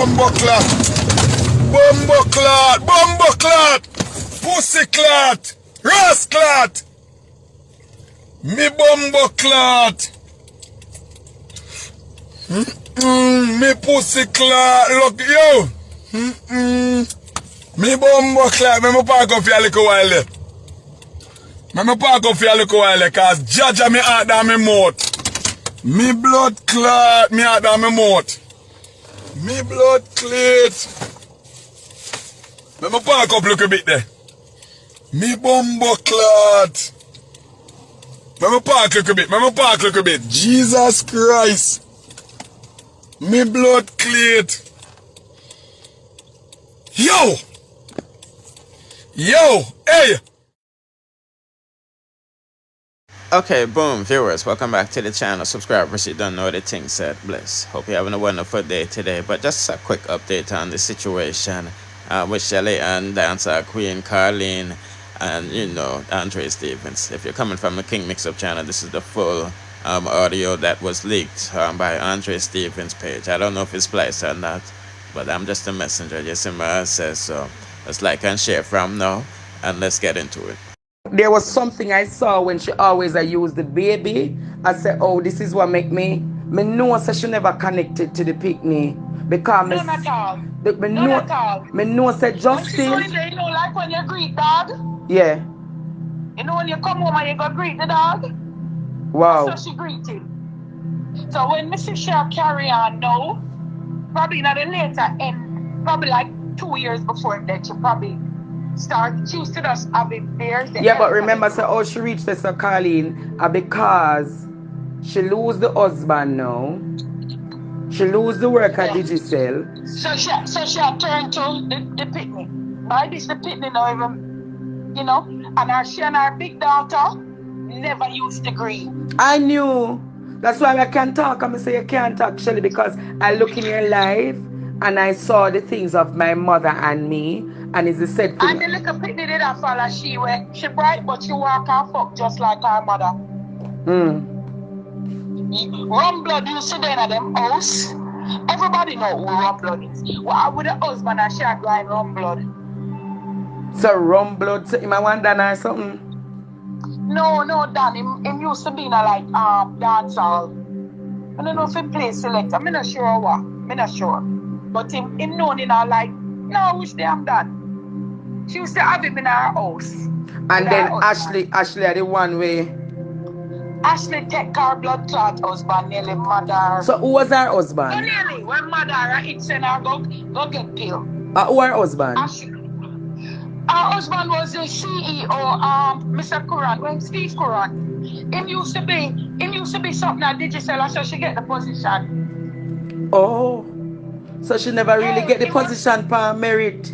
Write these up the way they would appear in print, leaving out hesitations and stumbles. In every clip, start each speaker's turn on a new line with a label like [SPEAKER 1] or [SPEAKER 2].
[SPEAKER 1] bumbo clot. Bumbo clot. Bumbo clot. Pussy clot. Ras clot. Me bumbo clot. Me pussy clot. Look, yo. Me bumbo clot. Me park up here a little while there. Me park up here a little while there. Cause Jaja me heart down me mouth. Me blood clot. Me heart down me mouth. Me blood clot. Me park up a little bit there. Me bumbo clot. Me park a little bit. Me park a little bit. Jesus Christ. Me blood clot. Yo! Yo! Hey!
[SPEAKER 2] Okay, boom, viewers, welcome back to the channel. Subscribers, you don't know the thing said. Bless. Hope you're having a wonderful day today. But just a quick update on the situation with Shelly Ann, dancehall queen Carlene, and you know, Andrea Stephenson. If you're coming from the King Mix-Up channel, this is the full audio that was leaked by Andrea Stephenson page. I don't know if it's spliced or not, but I'm just a messenger. You see my says so. Let's like and share from now, and let's get into it.
[SPEAKER 3] There was something I saw when she always used the baby. I said, oh, this is what make me know that she never connected to the picnic. Because
[SPEAKER 4] none at all.
[SPEAKER 3] None at all. Me know said Justin.
[SPEAKER 4] When she there, you know, like when you greet dog.
[SPEAKER 3] Yeah.
[SPEAKER 4] You know when you come home and you go greet the dog.
[SPEAKER 3] Wow.
[SPEAKER 4] That's how she greet him. So when Mrs. Sharp carry on now, probably not the later end, probably like 2 years before that, she probably she used to just have it there.
[SPEAKER 3] Yeah, but remember, so how she reached this, Carlene, because she lose the husband now. She lose the work at Digicel.
[SPEAKER 4] So she had turned to the picnic. By this, the picnic now even, you know, and she and her big daughter never used to agree.
[SPEAKER 3] I knew. That's why I can't talk. I'm say you can't talk, Shelly, because I look in your life and I saw the things of my mother and me. And it's the said thing.
[SPEAKER 4] And the little picnic did not follow she way. She bright, but she walk and fuck just like her mother. Rum blood used to then at them house. Everybody know who rum blood is. Well, with the husband and she had going rum blood.
[SPEAKER 3] So rum blood, so him a one Dan or something?
[SPEAKER 4] No, Dan. Him used to be in a like dancehall. I don't know if he plays selector. I'm not sure what. I'm not sure. But him known in a like, no, which they have done. She used to have him in her house.
[SPEAKER 3] And then Ashley are the one way.
[SPEAKER 4] Ashley take her blood clot husband, nearly mother.
[SPEAKER 3] So who was her husband?
[SPEAKER 4] No, nearly. When mother it send her go get pill.
[SPEAKER 3] Who her husband?
[SPEAKER 4] Ashley. Her husband was the CEO, Mr. Curran, when Steve Curran. Him used to be something at Digicel, so she get the position.
[SPEAKER 3] Oh. So she never really get the position for merit.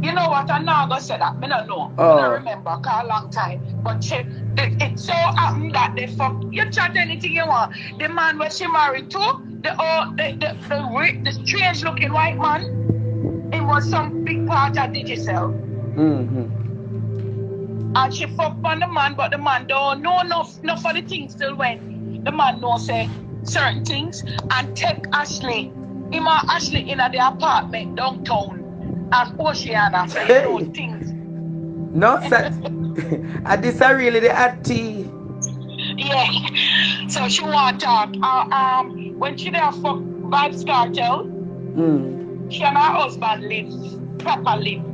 [SPEAKER 4] You know what? I now go say that. I don't know.
[SPEAKER 3] Oh.
[SPEAKER 4] I don't remember for a long time. But it so happened that they fuck. You chat anything you want. The man where she married to, the strange looking white man, it was some big part of Digicel. And she fucked on the man, but the man don't know enough of the things still when the man know say certain things and take Ashley. Him and Ashley in the apartment downtown at Oceana, so you know things.
[SPEAKER 3] No, sir. And this are really the auntie.
[SPEAKER 4] Yeah. So she want to talk. When she there fuck Vibes Cartel, she and her husband live, proper live.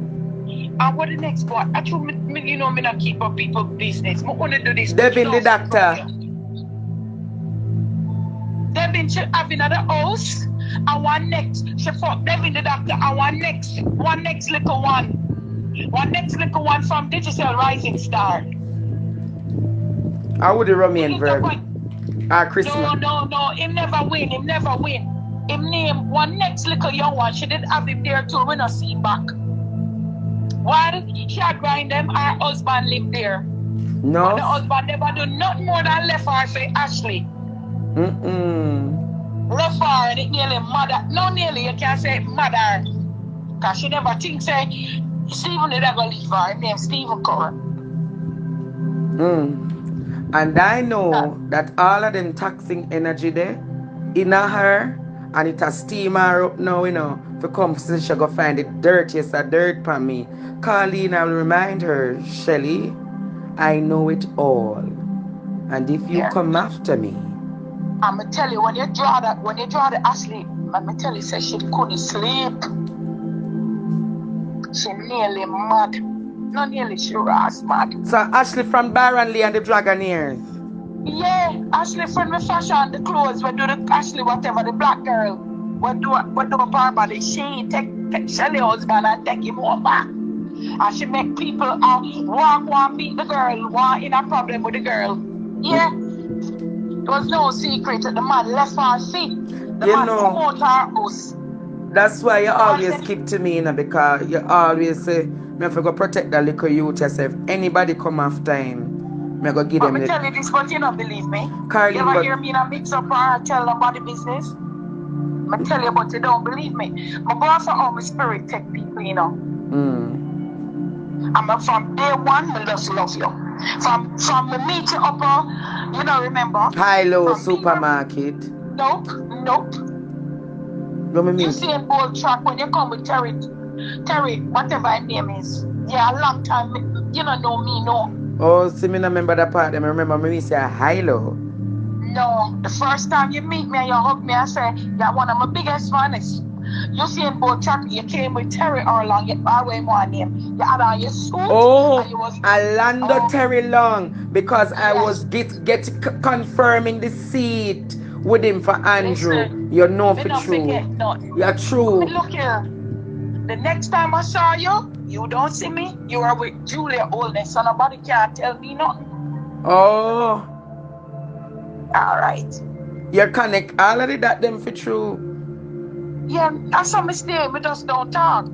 [SPEAKER 4] And what the next one? Actually, you know, me not keep up people's business. I want to do this.
[SPEAKER 3] Devin the doctor.
[SPEAKER 4] Devin she having at the house. And one next, she fuck Devin the doctor, and one next little one from Digicel Rising Star.
[SPEAKER 3] I would the Romain Verb. Christmas.
[SPEAKER 4] No, him never win. Him name one next little young one, she did have him there too, we not see him back. While she had grind them, her husband lived there.
[SPEAKER 3] No.
[SPEAKER 4] And the husband never do nothing more than left her for Ashley. Left her and it nearly mother. No, nearly, you can't say mother. Because she never thinks say Stephen did ever leave her. Her name Stephen Curran.
[SPEAKER 3] And I know that all of them taxing energy there in her And it a steam her up now, you know. For come so she go find the dirtiest of dirt for me. Carlene, I will remind her, Shelly, I know it all. And if you come after me,
[SPEAKER 4] I'ma tell you, when you draw the Ashley, let me tell you, say she couldn't sleep. She nearly mad. Not nearly, she was mad.
[SPEAKER 3] So Ashley from Barronley and the Dragonaires.
[SPEAKER 4] Yeah, Ashley from the fashion, the clothes, we do the Ashley whatever, the black girl. We do a bar body. She take Shelly husband and take him over. And she make people want beat the girl, want in a problem with the girl. Yeah. There was no secret that the man left her feet. The man come out her house.
[SPEAKER 3] That's why you always keep to me, you know, because you always say, me have to go protect the little youth yourself. Anybody come after him, me go give them.
[SPEAKER 4] But me tell you this, but you don't believe me.
[SPEAKER 3] Carlene,
[SPEAKER 4] you ever hear me in a mix up or tell nobody business? I tell you, but you don't believe me. I go for all my spirit tech people, you know. I'm from day one, I just love you. From the meet you up, you know, remember?
[SPEAKER 3] High-low supermarket.
[SPEAKER 4] Nope. You see a bold track when you come with Terry, whatever her name is. Yeah, a long time. You don't know me, no.
[SPEAKER 3] Oh, see, me not remember that part. I remember me say high-low.
[SPEAKER 4] No, the first time you meet me and you hug me and say, you're one of my biggest fans. You see in bold track, you came with Terry Orlong, you always one name. You had on your suit.
[SPEAKER 3] Oh,
[SPEAKER 4] and you was,
[SPEAKER 3] Orlando Terry Long, because I was confirming the seat with him for Andrew.
[SPEAKER 4] Listen,
[SPEAKER 3] you know for
[SPEAKER 4] not
[SPEAKER 3] true.
[SPEAKER 4] Forget nothing.
[SPEAKER 3] You're true.
[SPEAKER 4] But look here. The next time I saw you, you don't see me. You are with Julia Oldness, so nobody can tell me nothing.
[SPEAKER 3] Oh.
[SPEAKER 4] All right.
[SPEAKER 3] You connect all of that them for true.
[SPEAKER 4] Yeah, that's a mistake. We just don't talk.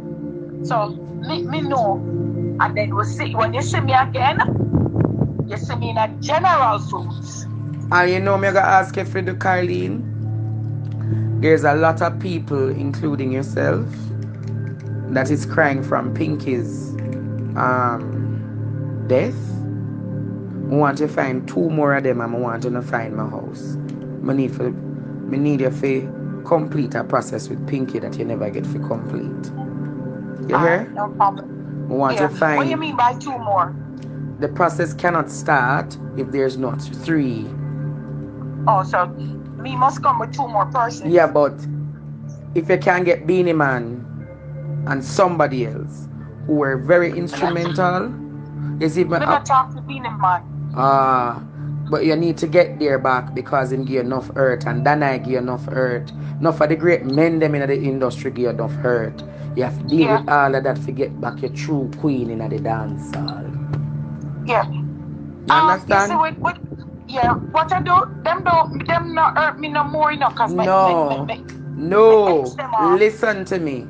[SPEAKER 4] So let me know. And then we'll see. When you see me again, you see me in a general suits.
[SPEAKER 3] And you know me gonna ask you for the Carlene. There's a lot of people, including yourself, that is crying from Pinky's death. I want to find 2 more of them and I want to find my house. I need you to complete a process with Pinky that you never get to complete. You hear?
[SPEAKER 4] No problem.
[SPEAKER 3] I want to find...
[SPEAKER 4] What do you mean by 2 more?
[SPEAKER 3] The process cannot start if there's not 3.
[SPEAKER 4] Oh, so me must come with 2 more persons.
[SPEAKER 3] Yeah, but if you can get Beanie Man and somebody else who were very instrumental, is even...
[SPEAKER 4] We're not talking to Beanie Man.
[SPEAKER 3] But you need to get there back because him give enough hurt and Danai give enough hurt. Enough of the great men them in the industry give enough hurt. You have to deal with all of that to get back your true queen in the dance hall.
[SPEAKER 4] Yeah.
[SPEAKER 3] You understand?
[SPEAKER 4] You see what I do, them not hurt me no more, you know, cause
[SPEAKER 3] no. Listen to me.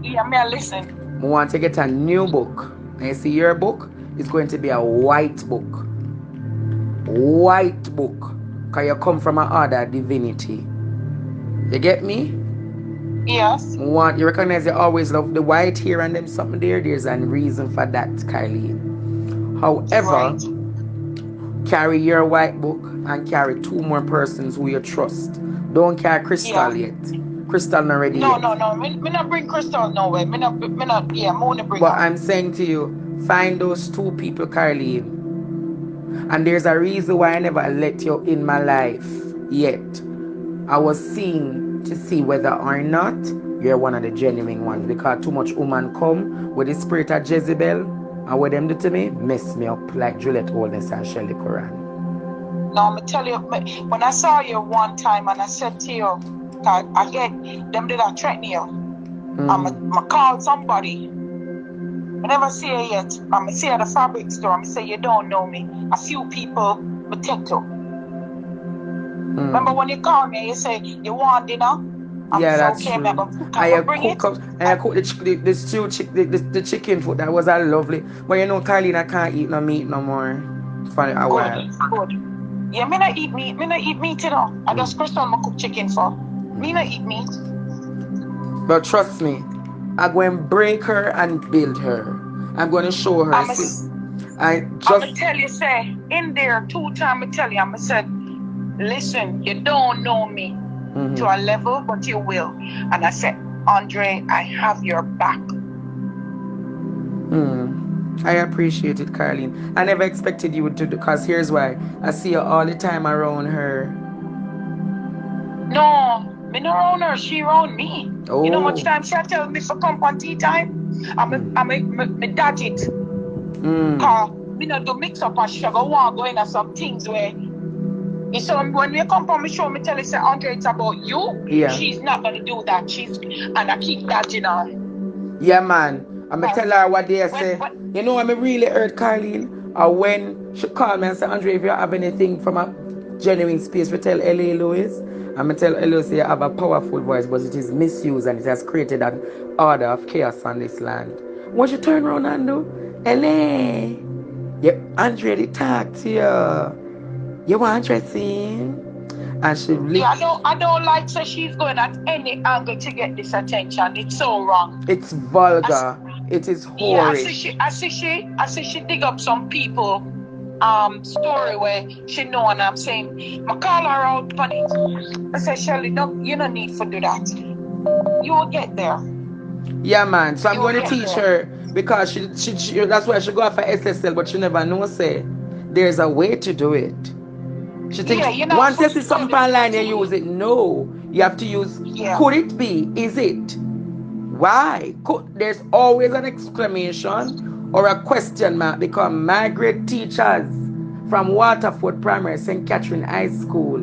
[SPEAKER 4] Yeah, me listen.
[SPEAKER 3] I want to get a new book. And you see your book is going to be a white book. Because you come from another divinity. You get me?
[SPEAKER 4] Yes.
[SPEAKER 3] You recognize you always love the white here and them something there. There's a reason for that, Carlene. However, carry your white book and carry 2 more persons who you trust. Don't carry Crystal yet. Crystal not ready yet.
[SPEAKER 4] No. Me not bring Crystal nowhere. Me not bring her.
[SPEAKER 3] But I'm saying to you, find those 2 people, Carlene. And there's a reason why I never let you in my life yet. I was seeing to see whether or not you're one of the genuine ones. Because too much woman come with the spirit of Jezebel. And what them do to me, mess me up like Juliet Oldness and Shelly Quran.
[SPEAKER 4] No, I'm going to tell you, when I saw you one time and I said to you, again, them did not threaten you. I'm going to call somebody. I never see you yet. I'm going to see you at the fabric store. I'm going to say you don't know me. A few people will take to. Remember when you called me and you say you want dinner?
[SPEAKER 3] That's true. I cook the chicken food. That was lovely. But you know, Carlene, I can't eat no meat no more for a while.
[SPEAKER 4] Good. Yeah, me not eat meat. Me not eat meat, you know. I just Crystal I cook chicken for. Me not eat meat.
[SPEAKER 3] But trust me, I'm going to break her and build her. I'm going to show her.
[SPEAKER 4] I'm going to tell you, say, in there 2 times I tell you, I'm going to say, listen, you don't know me. to a level, but you will. And I said, Andre, I have your back.
[SPEAKER 3] I appreciate it, Carlene. I never expected you to, because here's why. I see you all the time around her.
[SPEAKER 4] No, me not around her, she around me.
[SPEAKER 3] Oh.
[SPEAKER 4] You know how much time she tell me for come on tea time? Me dodge it. Cause me not do mix up and she go want go in some things where so when we come from the show, me tell her, say, Andre, it's about you.
[SPEAKER 3] Yeah.
[SPEAKER 4] She's not gonna do that. And I keep dodging her.
[SPEAKER 3] Yeah, man. I'm going to tell her what they say. You know what me really hurt, Carlene? Or when she called me and said, Andre, if you have anything from a genuine space, we tell L.A. Lewis. I'm going to tell L.A. you have a powerful voice, but it is misused and it has created an order of chaos on this land. What you turn around and do? L.A. Yeah, Andre, they talk to you. You want interesting? And she
[SPEAKER 4] I don't like so she's going at any angle to get this attention. It's so wrong.
[SPEAKER 3] It's vulgar. It is horrid.
[SPEAKER 4] Yeah, I see she dig up some people story where she know, and I'm saying I call her out on it. I say, Shelly, no, you don't need to do that. You will get there.
[SPEAKER 3] Yeah, man. So I'm going to teach her, because she that's why she go off for SSL, but she never knows say there's a way to do it. She thinks once you see something online, you use it. No, you have to use. Could it be? Is it? Why? There's always an exclamation or a question mark, because my grade teachers from Waterford Primary, St. Catherine High School,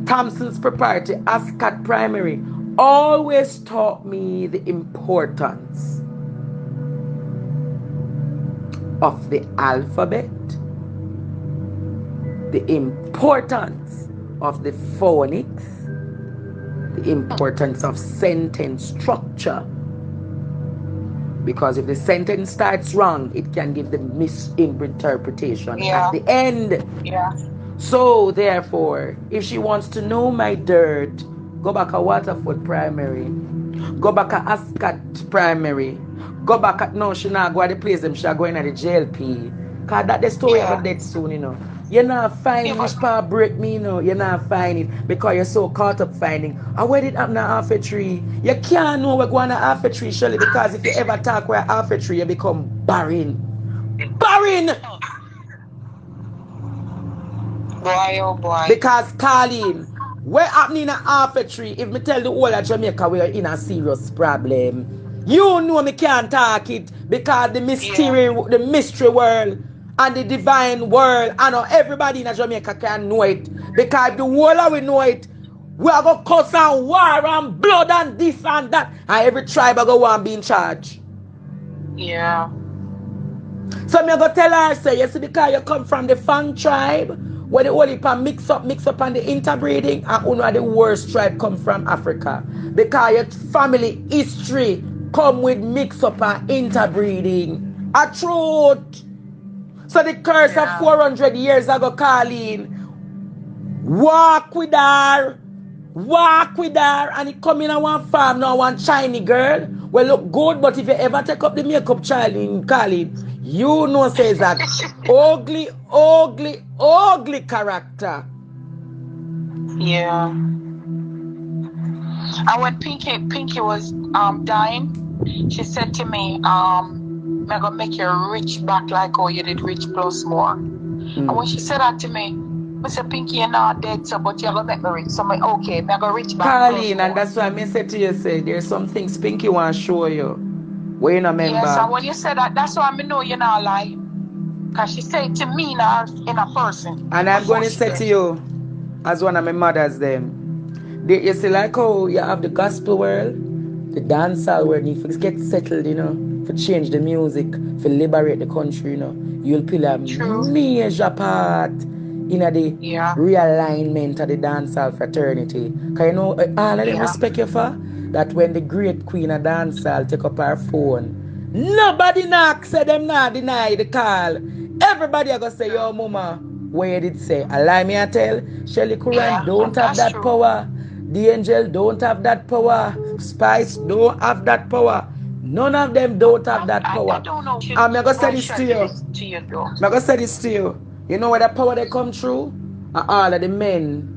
[SPEAKER 3] Thompson's Preparatory, Ascot Primary, always taught me the importance of the alphabet, the importance of the phonics, the importance of sentence structure. Because if the sentence starts wrong, it can give the misinterpretation at the end.
[SPEAKER 4] Yeah.
[SPEAKER 3] So therefore, if she wants to know my dirt, go back to Waterford Primary, go back to Ascot Primary, go back at, no, she not go to the place them, she go in at the JLP. Because that's the story of a dead soon, you know. You're not finding which part break me, you know. You're not finding because you're so caught up finding. And where did happen at half a tree? You can't know we're going to half a tree, Shelly, because if you ever talk where half a tree, you become barren. Barren!
[SPEAKER 4] Boy, oh boy.
[SPEAKER 3] Because, Carlene, where happening at half a tree, if me tell the whole of Jamaica we're in a serious problem, you know me can't talk it, because the mystery world and the divine world, I know everybody in Jamaica can know it. Because if the whole of we know it, we are going to cause and war and blood and this and that, and every tribe are going to want to be in charge.
[SPEAKER 4] Yeah.
[SPEAKER 3] So I'm going to tell her, say, you see, because you come from the Fang tribe, where the whole heap mix up on the interbreeding, and one of the worst tribe come from Africa. Because your family history come with mix up and interbreeding. A truth. So the curse of 400 years ago, Carlene, walk with her, and it come in on one farm, now one shiny girl, well look good, but if you ever take up the makeup child in Carlene, you know says that ugly character.
[SPEAKER 4] Yeah. And when Pinky was dying, she said to me, I'm gonna make you rich back like how you did rich plus more. And when she said that to me, I said, Pinky, you're not dead, so but you're gonna make me rich. So I'm like, okay, I'm gonna rich back.
[SPEAKER 3] Carlene, and that's why I said to you, say there's some things Pinky want to show you. Where you not remember?
[SPEAKER 4] Yes, and when you said that, that's why I know you're not lying. Because she said to me now in a person.
[SPEAKER 3] And I'm going to say to you, as one of my mothers them, you see like how you have the gospel world, the dancehall world, if you get settled, you know, for change the music, for liberate the country, you know, you'll play a major part in the realignment of the dancehall fraternity. Because you know, all of them respect you for that when the great queen of dancehall take up her phone, nobody knocks, say them not deny the call. Everybody are going to say, yo, mama, where did it say? Allow me to tell, Shelly Curran don't have that power. The Angel don't have that power. Spice don't have that power. None of them don't have that power.
[SPEAKER 4] I don't know.
[SPEAKER 3] I'm going to say this to you. I'm going to say this to you. You know where the power they come through? All of the men